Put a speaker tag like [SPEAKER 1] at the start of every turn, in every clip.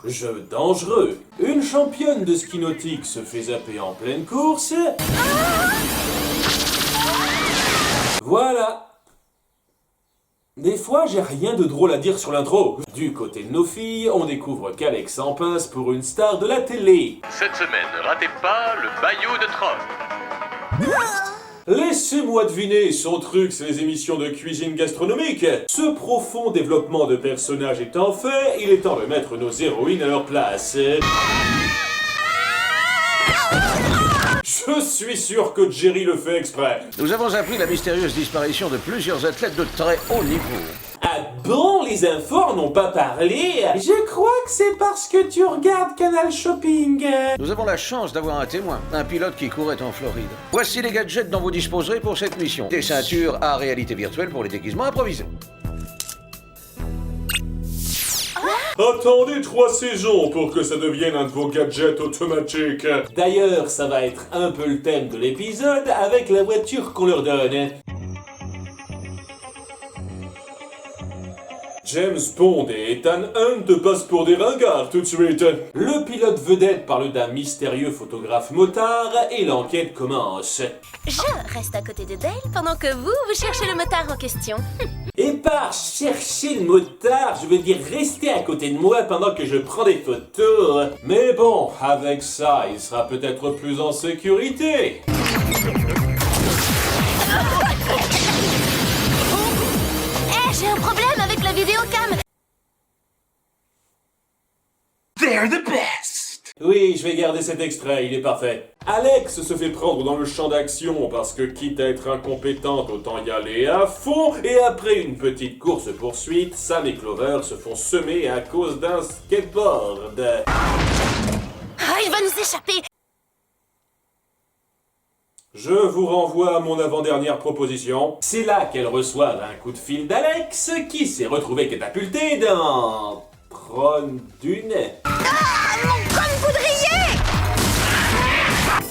[SPEAKER 1] Jeu dangereux. Une championne de ski nautique se fait zapper en pleine course. Voilà. Des fois, j'ai rien de drôle à dire sur l'intro. Du côté de nos filles, on découvre qu'Alex s'en pince pour une star de la télé.
[SPEAKER 2] Cette semaine, ne ratez pas le Bayou de Troyes.
[SPEAKER 1] Laissez-moi deviner, son truc c'est les émissions de cuisine gastronomique. Ce profond développement de personnages étant fait, il est temps de mettre nos héroïnes à leur place. Je suis sûr que Jerry le fait exprès.
[SPEAKER 3] Nous avons appris la mystérieuse disparition de plusieurs athlètes de très haut niveau.
[SPEAKER 1] Ah bon, les infos n'ont pas parlé? Je crois que c'est parce que tu regardes Canal Shopping.
[SPEAKER 3] Nous avons la chance d'avoir un témoin, un pilote qui courait en Floride. Voici les gadgets dont vous disposerez pour cette mission. Des ceintures à réalité virtuelle pour les déguisements improvisés.
[SPEAKER 1] Attendez 3 saisons pour que ça devienne un de vos gadgets automatiques. D'ailleurs, ça va être un peu le thème de l'épisode avec la voiture qu'on leur donne. James Bond et Ethan Hunt passent pour des ringards tout de suite. Le pilote vedette parle d'un mystérieux photographe motard et l'enquête commence.
[SPEAKER 4] Je reste à côté de Dale pendant que vous cherchez le motard en question.
[SPEAKER 1] Et par chercher le motard, je veux dire rester à côté de moi pendant que je prends des photos. Mais bon, avec ça, il sera peut-être plus en sécurité.
[SPEAKER 4] J'ai un problème avec la vidéocam.
[SPEAKER 1] They're the best. Oui, je vais garder cet extrait, il est parfait. Alex se fait prendre dans le champ d'action parce que quitte à être incompétente, autant y aller à fond. Et après une petite course-poursuite, Sam et Clover se font semer à cause d'un skateboard.
[SPEAKER 4] Ah, il va nous échapper.
[SPEAKER 1] Je vous renvoie à mon avant-dernière proposition. C'est là qu'elle reçoit un coup de fil d'Alex, qui s'est retrouvé catapulté dans... Trône du nez.
[SPEAKER 4] Ah, mon crâne poudrier!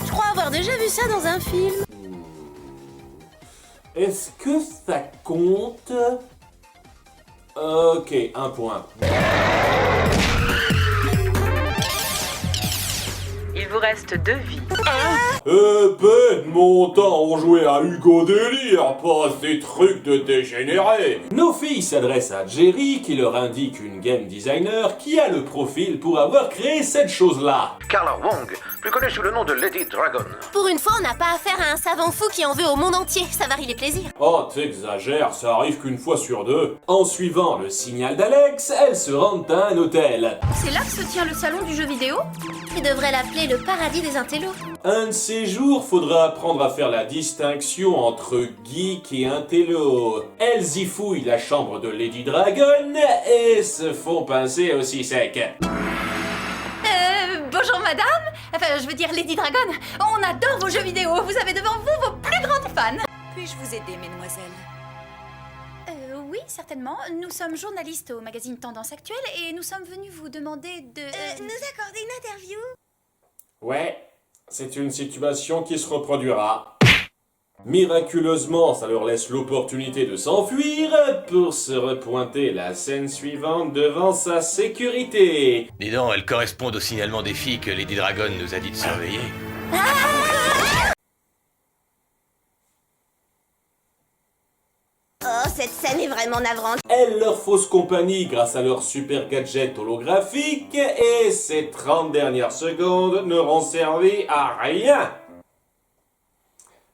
[SPEAKER 4] Je crois avoir déjà vu ça dans un film.
[SPEAKER 1] Est-ce que ça compte? Ok, un point.
[SPEAKER 5] Il vous reste 2 vies.
[SPEAKER 1] Mon temps, on jouait à Hugo Délire, pas ces trucs de dégénérés. Nos filles s'adressent à Jerry qui leur indique une game designer qui a le profil pour avoir créé cette chose-là.
[SPEAKER 3] Carla Wong, plus connue sous le nom de Lady Dragon.
[SPEAKER 4] Pour une fois, on n'a pas affaire à un savant fou qui en veut au monde entier. Ça varie les plaisirs.
[SPEAKER 1] Oh, t'exagères, ça arrive qu'une fois sur 2. En suivant le signal d'Alex, elles se rendent à un hôtel.
[SPEAKER 6] C'est là que se tient le salon du jeu vidéo?
[SPEAKER 4] Tu devrais l'appeler le paradis des intellos.
[SPEAKER 1] Un de ces jours, faudra apprendre à faire la distinction entre geek et intello. Elles y fouillent la chambre de Lady Dragon et se font pincer aussi sec.
[SPEAKER 6] Bonjour madame. Enfin, je veux dire Lady Dragon. On adore vos jeux vidéo. Vous avez devant vous vos plus grandes fans. Puis-je vous aider, mesdemoiselles? Oui, certainement. Nous sommes journalistes au magazine Tendance Actuelle et nous sommes venus vous demander de...
[SPEAKER 4] Nous accorder une interview?
[SPEAKER 1] Ouais, c'est une situation qui se reproduira. Miraculeusement, ça leur laisse l'opportunité de s'enfuir pour se repointer la scène suivante devant sa sécurité.
[SPEAKER 2] Dis donc, elles correspondent au signalement des filles que Lady Dragon nous a dit de surveiller.
[SPEAKER 4] Oh, cette scène est vraiment navrante.
[SPEAKER 1] Elles leur faussent compagnie grâce à leur super gadget holographique et ces 30 dernières secondes n'auront servi à rien.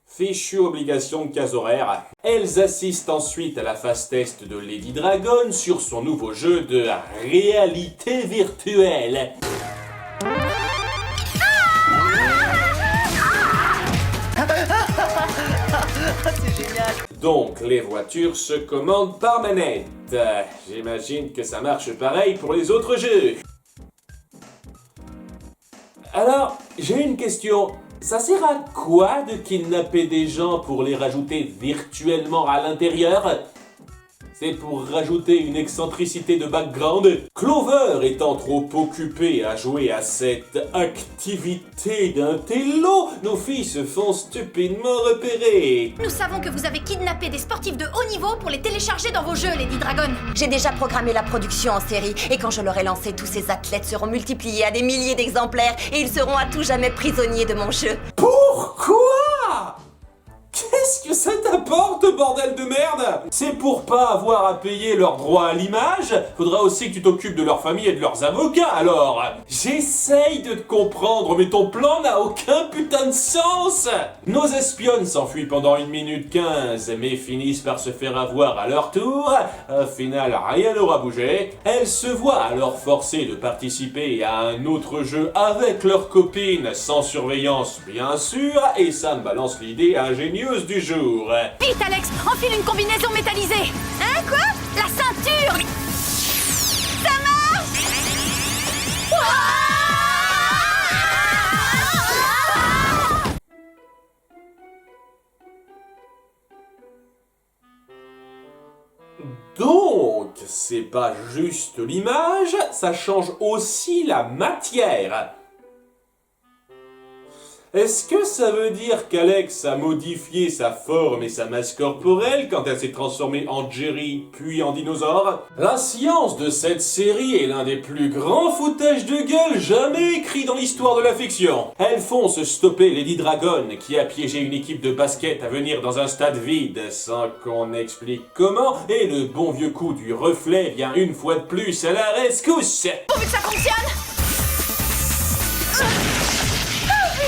[SPEAKER 1] Fichue obligation de case horaire. Elles assistent ensuite à la phase test de Lady Dragon sur son nouveau jeu de réalité virtuelle.
[SPEAKER 5] C'est génial.
[SPEAKER 1] Donc, les voitures se commandent par manette. J'imagine que ça marche pareil pour les autres jeux. Alors, j'ai une question. Ça sert à quoi de kidnapper des gens pour les rajouter virtuellement à l'intérieur? C'est pour rajouter une excentricité de background. Clover étant trop occupée à jouer à cette activité d'intello, nos filles se font stupidement repérer.
[SPEAKER 6] Nous savons que vous avez kidnappé des sportifs de haut niveau pour les télécharger dans vos jeux, Lady Dragon.
[SPEAKER 4] J'ai déjà programmé la production en série, et quand je l'aurai lancée, tous ces athlètes seront multipliés à des milliers d'exemplaires, et ils seront à tout jamais prisonniers de mon jeu.
[SPEAKER 1] Pourquoi ? Qu'est-ce que ça t'apporte, bordel de merde? C'est pour pas avoir à payer leurs droits à l'image? Faudra aussi que tu t'occupes de leur famille et de leurs avocats, alors. J'essaye de te comprendre, mais ton plan n'a aucun putain de sens. Nos espionnes s'enfuient pendant 1 minute 15, mais finissent par se faire avoir à leur tour. Au final, rien n'aura bougé. Elles se voient alors forcées de participer à un autre jeu avec leurs copines, sans surveillance bien sûr, et ça me balance l'idée ingénieuse du jour.
[SPEAKER 6] Vite, Alex, enfile une combinaison métallisée. Hein, quoi? La ceinture. Ça marche.
[SPEAKER 1] Donc, c'est pas juste l'image, ça change aussi la matière. Est-ce que ça veut dire qu'Alex a modifié sa forme et sa masse corporelle quand elle s'est transformée en Jerry puis en dinosaure? La science de cette série est l'un des plus grands foutages de gueule jamais écrits dans l'histoire de la fiction. Elles font se stopper Lady Dragon qui a piégé une équipe de basket à venir dans un stade vide sans qu'on explique comment, et le bon vieux coup du reflet vient une fois de plus à la rescousse.
[SPEAKER 6] Pourvu que ça fonctionne.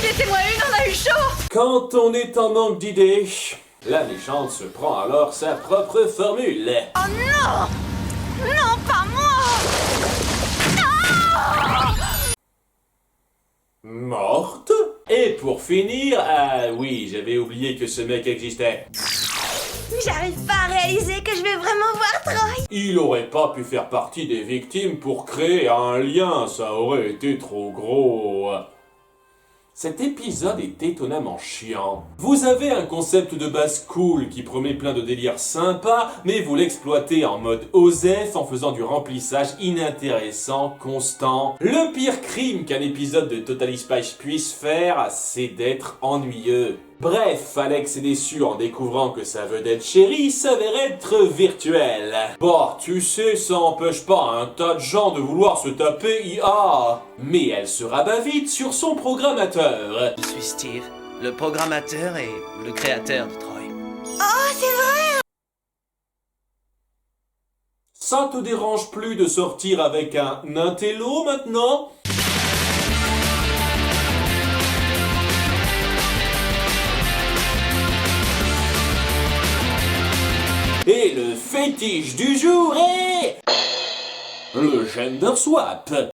[SPEAKER 6] Laissez-moi une, on a eu chaud.
[SPEAKER 1] Quand on est en manque d'idées, la méchante se prend alors sa propre formule.
[SPEAKER 6] Oh non! Non, pas moi!
[SPEAKER 1] Morte? Et pour finir, ah oui, j'avais oublié que ce mec existait.
[SPEAKER 4] J'arrive pas à réaliser que je vais vraiment voir Troy.
[SPEAKER 1] Il aurait pas pu faire partie des victimes pour créer un lien, ça aurait été trop gros. Cet épisode est étonnamment chiant. Vous avez un concept de base cool qui promet plein de délires sympas, mais vous l'exploitez en mode OSEF en faisant du remplissage inintéressant, constant. Le pire crime qu'un épisode de Totally Spies puisse faire, c'est d'être ennuyeux. Bref, Alex est déçu en découvrant que sa vedette chérie s'avère être virtuelle. Bah, tu sais, ça empêche pas un tas de gens de vouloir se taper IA. Mais elle se rabat vite sur son programmateur.
[SPEAKER 5] Je suis Steve, le programmateur et le créateur de Troy.
[SPEAKER 4] Oh, c'est vrai.
[SPEAKER 1] Ça te dérange plus de sortir avec un intello maintenant ? Et le fétiche du jour est... le gender swap.